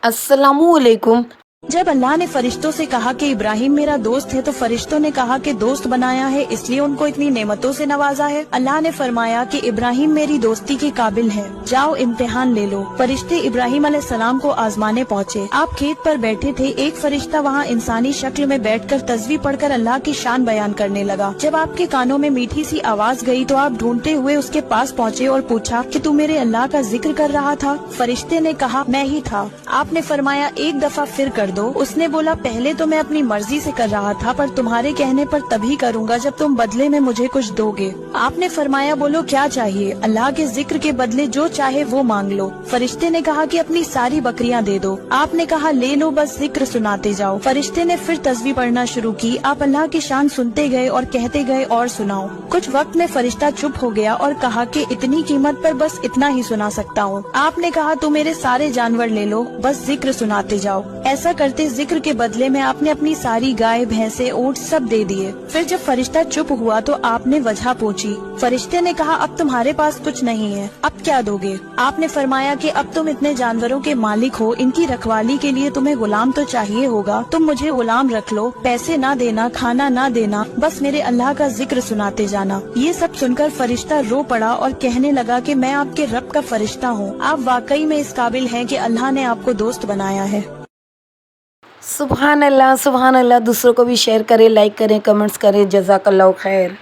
अस्सलामुअलैकुम। जब अल्लाह ने फरिश्तों से कहा कि इब्राहिम मेरा दोस्त है तो फरिश्तों ने कहा कि दोस्त बनाया है इसलिए उनको इतनी नेमतों से नवाजा है। अल्लाह ने फरमाया कि इब्राहिम मेरी दोस्ती के काबिल है, जाओ इम्तिहान ले लो। फरिश्ते इब्राहिम अलैहिस्सलाम को आजमाने पहुँचे। आप खेत पर बैठे थे, एक फरिश्ता वहाँ इंसानी शक्ल में बैठकर तस्वीर पढ़कर अल्लाह की शान बयान करने लगा। जब आपके कानों में मीठी सी आवाज गई तो आप ढूंढते हुए उसके पास पहुँचे और पूछा कि तू मेरे अल्लाह का जिक्र कर रहा था? फरिश्ते ने कहा मैं ही था। आपने फरमाया एक दफा फिर कर दो। उसने बोला पहले तो मैं अपनी मर्जी से कर रहा था पर तुम्हारे कहने पर तभी करूँगा जब तुम बदले में मुझे कुछ दोगे। आपने फरमाया बोलो क्या चाहिए? अल्लाह के जिक्र के बदले जो चाहे वो मांग लो। फरिश्ते ने कहा कि अपनी सारी बकरियां दे दो। आपने कहा ले लो, बस जिक्र सुनाते जाओ। फरिश्ते ने फिर तस्वीर पढ़ना शुरू की। आप अल्लाह की शान सुनते गए और कहते गए और सुनाओ। कुछ वक्त में फरिश्ता चुप हो गया और कहा कि इतनी कीमत पर बस इतना ही सुना सकता हूँ। आपने कहा तू मेरे सारे जानवर ले लो, बस जिक्र सुनाते जाओ। ऐसा करते जिक्र के बदले में आपने अपनी सारी गाय भैंसे ऊंट सब दे दिए। फिर जब फरिश्ता चुप हुआ तो आपने वजह पूछी। फरिश्ते ने कहा अब तुम्हारे पास कुछ नहीं है, अब क्या दोगे? आपने फरमाया कि अब तुम इतने जानवरों के मालिक हो, इनकी रखवाली के लिए तुम्हें गुलाम तो चाहिए होगा, तुम मुझे गुलाम रख लो, पैसे ना देना, खाना ना देना, बस मेरे अल्लाह का जिक्र सुनाते जाना। ये सब सुनकर फरिश्ता रो पड़ा और कहने लगा कि मैं आपके रब का फरिश्ता हूँ, आप वाकई में इस काबिल हैं कि अल्लाह ने आपको दोस्त बनाया है। सुभान अल्लाह, सुभान अल्लाह। दूसरों को भी शेयर करें, लाइक करें, कमेंट्स करें। जज़ाकल्लाह खैर।